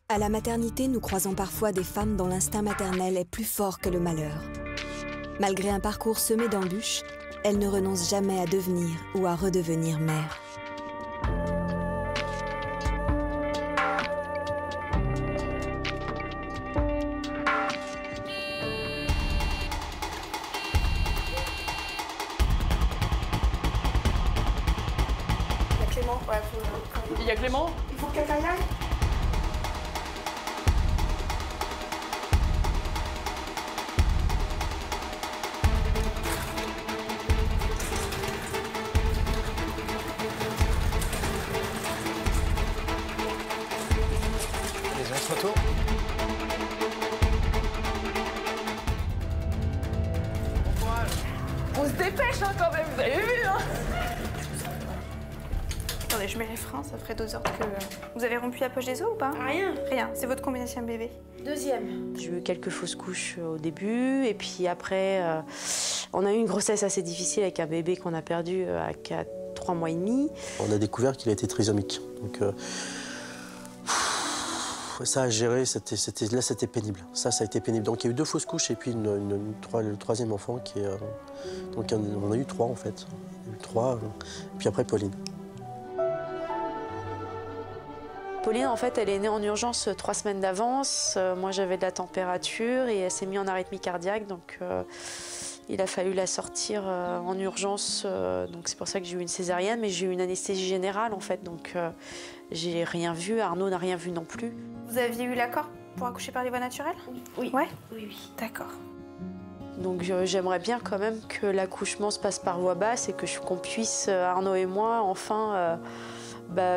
À la maternité, nous croisons parfois des femmes dont l'instinct maternel est plus fort que le malheur. Malgré un parcours semé d'embûches, elles ne renoncent jamais à devenir ou à redevenir mères. Clément, ouais, il y a Clément. Il faut que quelqu'un y aille. Les autres photos. Bon courage. On se dépêche hein, quand même, vous avez vu hein. Attendez, je mets les freins, ça ferait 2 heures que... Vous avez rompu la poche des os ou pas? Rien. Rien. C'est votre combien de bébé? 2e. J'ai eu quelques fausses couches au début et puis après, on a eu une grossesse assez difficile avec un bébé qu'on a perdu à 3 mois et demi. On a découvert qu'il était trisomique. Donc, ça à gérer, là c'était pénible. Ça a été pénible. Donc il y a eu 2 fausses couches et puis le 3e enfant qui est... donc on a eu 3 en fait. On a eu 3, puis après Pauline. Pauline, en fait, elle est née en urgence 3 semaines d'avance. Moi, j'avais de la température et elle s'est mise en arythmie cardiaque. Donc, il a fallu la sortir en urgence. Donc, c'est pour ça que j'ai eu une césarienne. Mais j'ai eu une anesthésie générale, en fait. Donc, j'ai rien vu. Arnaud n'a rien vu non plus. Vous aviez eu l'accord pour accoucher par les voies naturelles? Oui. Ouais? Oui. D'accord. Donc, j'aimerais bien quand même que l'accouchement se passe par voie basse et qu'on puisse, Arnaud et moi, enfin...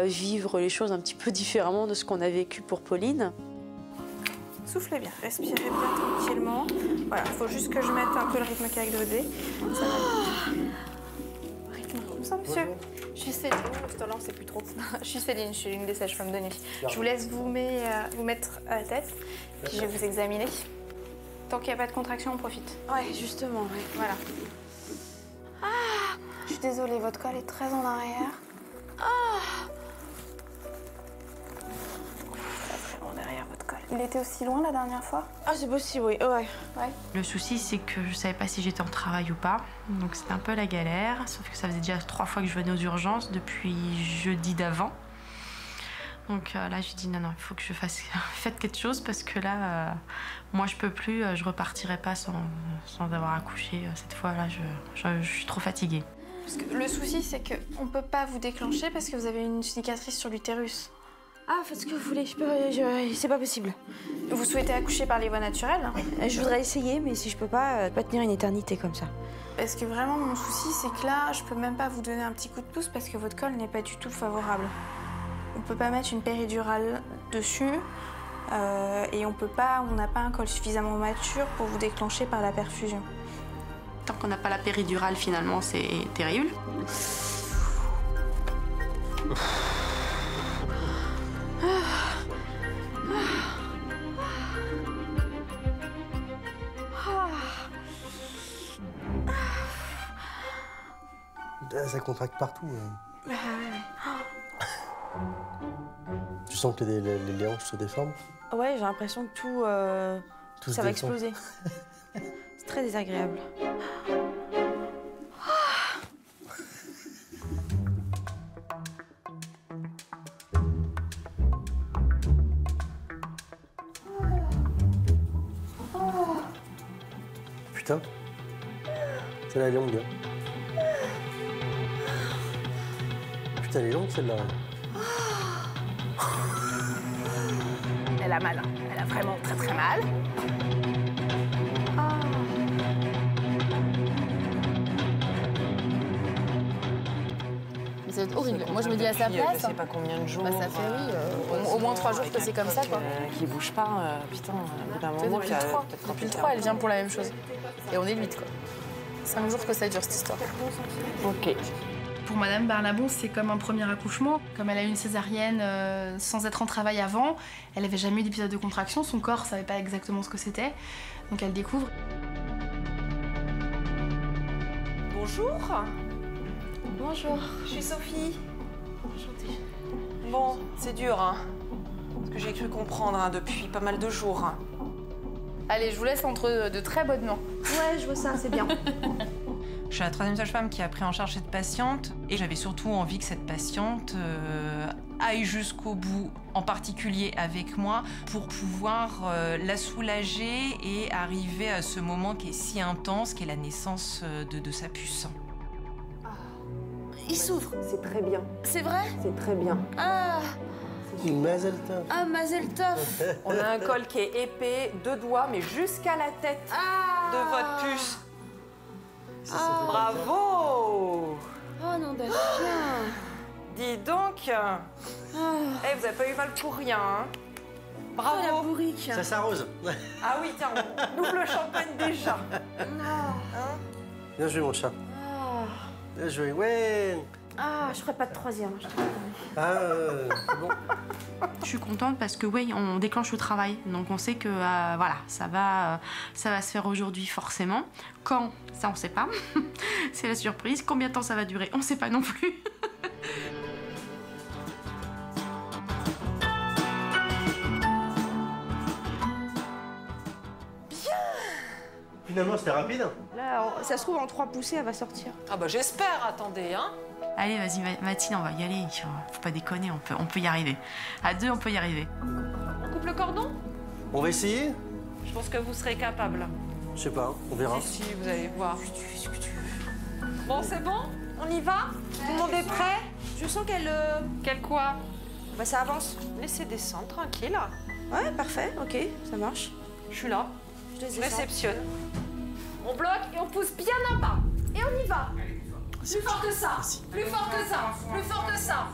vivre les choses un petit peu différemment de ce qu'on a vécu pour Pauline. Soufflez bien, respirez bien tranquillement. Voilà, il faut juste que je mette un peu le rythme cardiaque de votre bébé. Ça va. Rythme comme ça, monsieur. Je suis Céline, non, c'est plus trop. Je suis Céline, je suis une des sages-femmes de nuit. Je vous laisse vous mettre à la tête, puis je vais vous examiner. Tant qu'il n'y a pas de contraction, on profite. Ouais, justement, oui. Voilà. Ah, je suis désolée, votre col est très en arrière. Très loin derrière votre col. Il était aussi loin la dernière fois? Ah, c'est possible, oui. Ouais. Le souci, c'est que je savais pas si j'étais en travail ou pas. Donc c'était un peu la galère. Sauf que ça faisait déjà 3 fois que je venais aux urgences depuis jeudi d'avant. Donc là, j'ai dit non, il faut que je fasse faites quelque chose parce que là, moi, je peux plus. Je repartirai pas sans avoir accouché. Cette fois-là, je suis trop fatiguée. Parce que le souci, c'est qu'on ne peut pas vous déclencher parce que vous avez une cicatrice sur l'utérus. Ah, faites ce que vous voulez, c'est pas possible. Vous souhaitez accoucher par les voies naturelles? Je voudrais essayer, mais si je peux pas tenir une éternité comme ça. Parce que vraiment, mon souci, c'est que là, je peux même pas vous donner un petit coup de pouce parce que votre col n'est pas du tout favorable. On peut pas mettre une péridurale dessus et on n'a pas un col suffisamment mature pour vous déclencher par la perfusion. Tant qu'on n'a pas la péridurale, finalement, c'est terrible. Ça contracte partout. Tu sens que les hanches se déforment? Ouais, j'ai l'impression que tout ça va exploser. C'est très désagréable. Putain, celle-là est longue. Hein. Putain, elle est longue celle-là. Elle a mal, hein. Elle a vraiment très très mal. Mais c'est horrible. Moi, je me dis à sa place. Je sais pas combien de jours. Bah, ça fait, oui, au moins 3 jours que c'est comme ça, quoi. Qui bouge pas, putain, au bout d'un moment, Depuis le 3, elle vient pour la même chose. Et on est le 8, quoi. 5 jours que ça dure, cette histoire. Ok. Pour Madame Barnabon, c'est comme un premier accouchement. Comme elle a eu une césarienne sans être en travail avant, elle n'avait jamais eu d'épisode de contraction, son corps ne savait pas exactement ce que c'était, donc elle découvre. Bonjour. Bonjour. Je suis Sophie. Enchantée. Bon, c'est dur, hein. Ce que j'ai cru comprendre hein, depuis pas mal de jours. Hein. Allez, je vous laisse entre de très bonnes mains. Ouais, je vois ça, c'est bien. Je suis la 3e sage-femme qui a pris en charge cette patiente et j'avais surtout envie que cette patiente aille jusqu'au bout, en particulier avec moi, pour pouvoir la soulager et arriver à ce moment qui est si intense, qui est la naissance de sa puce. Il s'ouvre. C'est très bien. C'est vrai? C'est très bien. Ah, Mazel tov. ah, Mazel tov. On a un col qui est épais, 2 doigts, mais jusqu'à la tête de votre puce. Bravo! Oh non, de chien. Dis donc, eh, vous n'avez pas eu mal pour rien. Hein? Bravo! Oh, la bourrique. Ça s'arrose. Ah oui, tiens, on ouvre le champagne déjà. Bien joué, mon chat. Bien joué, ouais. Ah, je ferai pas de 3e. Ah, c'est bon. Je suis contente parce que oui, on déclenche le travail. Donc on sait que voilà, ça va se faire aujourd'hui forcément. Quand? Ça, on sait pas. C'est la surprise. Combien de temps ça va durer? On sait pas non plus. Finalement, c'était rapide. Là, ça se trouve, en 3 poussées, elle va sortir. Ah bah j'espère, attendez, hein. Allez, vas-y, Mathilde, on va y aller. Faut pas déconner, on peut y arriver. À 2, on peut y arriver. On coupe le cordon? On va essayer? Je pense que vous serez capable. Je sais pas, on verra. Si, vous allez voir. Bon, c'est bon? On y va? Tout le monde est prêt? Je sens qu'elle... Quel quoi? Bah, ça avance. Laissez descendre, tranquille. Ouais, parfait, ok, ça marche. Je suis là. Je les Je réceptionne. On bloque et on pousse bien en bas. Et on y va. Plus fort que ça. Plus fort que ça. Plus fort que ça.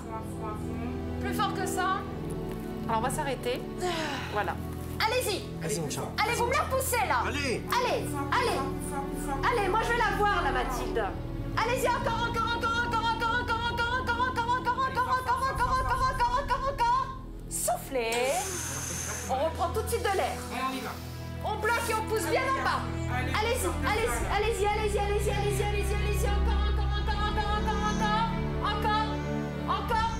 Plus fort que ça. Alors on va s'arrêter. Voilà. Allez-y. Vas-y, mon chat. Allez, vous me la poussez là. Allez. Allez. Allez. Allez, moi je vais la voir là, Mathilde. Allez-y, encore. Soufflez. On reprend tout de suite de l'air. On bloque et on pousse bien en bas. Allez-y, encore.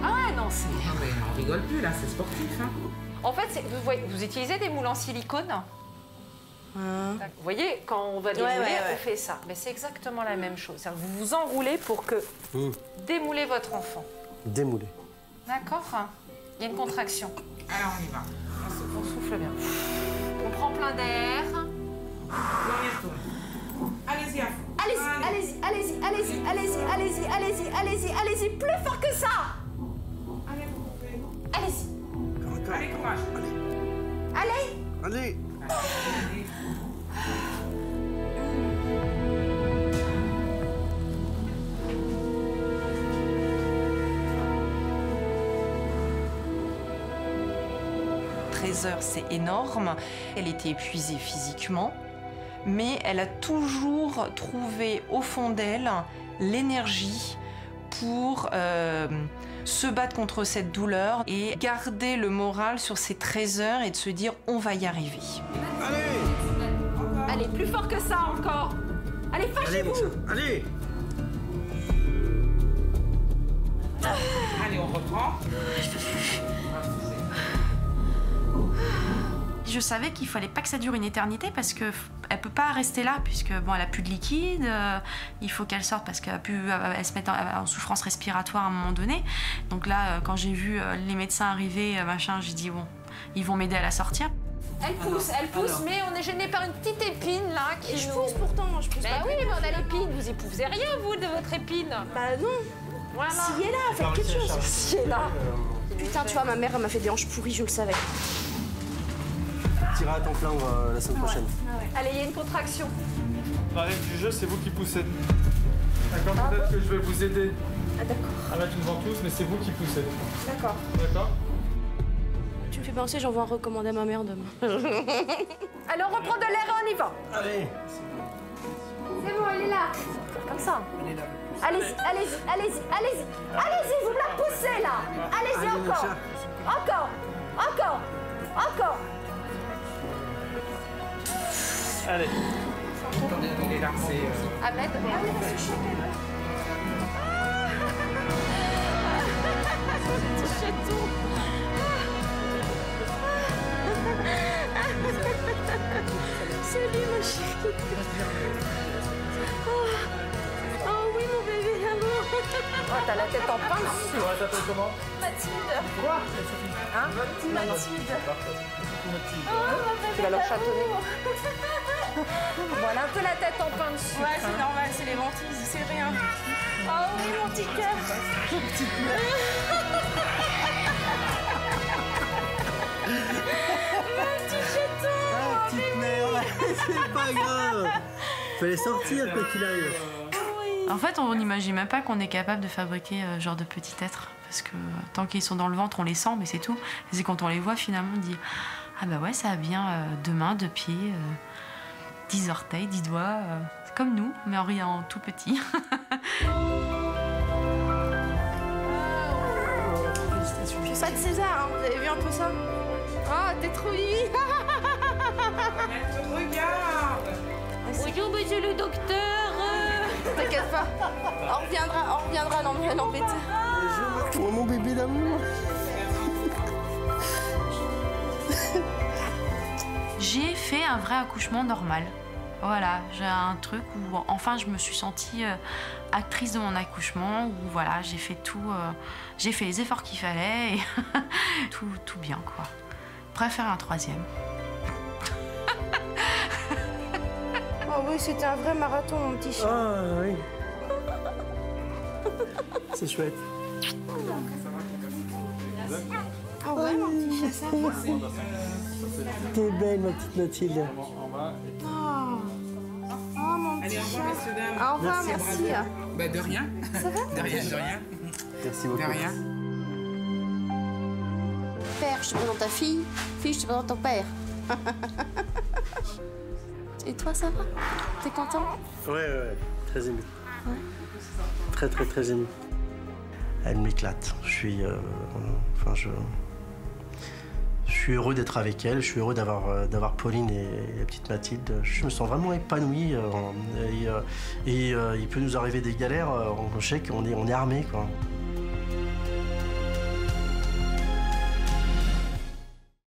Ah ouais, non, c'est... Non mais on rigole plus là, c'est sportif. Hein. En fait, vous utilisez des moules en silicone. Vous voyez, quand on va démouler, on fait ça. Mais c'est exactement la même chose. Vous vous enroulez pour que démoulez votre enfant. Démoulé. D'accord? Il y a une contraction. Alors on y va. On souffle bien. On prend plein d'air. Première tour. Allez-y à fond. Allez-y, plus fort que ça. Allez, vous pouvez. Allez-y. Allez, courage. Allez. Heures, c'est énorme. Elle était épuisée physiquement, mais elle a toujours trouvé au fond d'elle l'énergie pour se battre contre cette douleur et garder le moral sur ces 13 heures et de se dire on va y arriver. Allez, plus fort que ça encore. Allez, fâchez-vous. Allez. Allez, on reprend. Je savais qu'il fallait pas que ça dure une éternité parce que elle peut pas rester là puisque bon, elle a plus de liquide, il faut qu'elle sorte parce qu'elle se met en souffrance respiratoire à un moment donné. Donc là, quand j'ai vu les médecins arriver, machin, j'ai dit bon, ils vont m'aider à la sortir. Elle pousse, mais on est gêné par une petite épine là qui Je pousse pourtant, je pousse pas. oui, mais on a l'épine. Vous épousez rien vous de votre épine. Bah non. Voilà. Si elle est là, faites quelque chose. Si elle est là. Putain, tu vois, ma mère, elle m'a fait des hanches pourries, je le savais. Tu iras à temps plein la semaine prochaine. Allez, il y a une contraction. La règle du jeu, c'est vous qui poussez. D'accord, peut-être que je vais vous aider Ah d'accord. à mettre une ventouse, mais c'est vous qui poussez. D'accord. D'accord? Tu me fais penser, j'envoie un recommandé à ma mère demain. Allez, on reprend de l'air et on y va. Allez. C'est bon, elle est là. Comme ça. Allez-y, vous me la poussez là. Allez-y encore. Encore. Allez. On est là, c'est... Ahmed. Touchez tout. chérie. Oh oui, mon bébé d'amour. Oh, t'as la tête en pain dessus. Ouais, t'appelles comment? Mathilde. Quoi? Hein? Mathilde. Tu vas leur chatouiller. Bon, elle a un peu la tête en pain dessus. Ouais, c'est normal, c'est les vantises, c'est rien. Oh oui, mon petit cœur. Petite merde, c'est pas grave. Fallait sortir quoi qu'il arrive. En fait, on n'imagine même pas qu'on est capable de fabriquer ce genre de petits êtres. Parce que tant qu'ils sont dans le ventre, on les sent, mais c'est tout. Et c'est quand on les voit, finalement, on dit ah bah ouais, ça a bien 2 mains, 2 pieds, 10 orteils, 10 doigts. C'est comme nous, mais en tout petit. Pas de César, hein, vous avez vu un peu ça? Oh, t'es trop mimi. Regarde. Bonjour, monsieur le docteur. T'inquiète pas, on reviendra l'embêter. Oh, mon bébé d'amour. J'ai fait un vrai accouchement normal. Voilà, j'ai un truc où enfin je me suis sentie actrice de mon accouchement, où voilà, j'ai fait tout, j'ai fait les efforts qu'il fallait et tout bien quoi. Prêt à faire un 3e. Oh oui, c'était un vrai marathon, mon petit chien. Ah oui. C'est chouette. Oh ouais, mon petit chien, ça va. T'es belle, ma petite Mathilde. Oh, mon petit Allez, au chien. revoir, messieurs, dames. Au revoir, merci. Bah, de rien. Ça va? De rien, de rien. Merci beaucoup. De rien. Père, je te présente ta fille. Fille, je te présente ton père. Et toi, ça va? T'es content? Ouais, très ému. Ouais. Très ému. Elle m'éclate. Je suis heureux d'être avec elle. Je suis heureux d'avoir Pauline et la petite Mathilde. Je me sens vraiment épanoui. Il peut nous arriver des galères. Je sais qu'on est armés, quoi.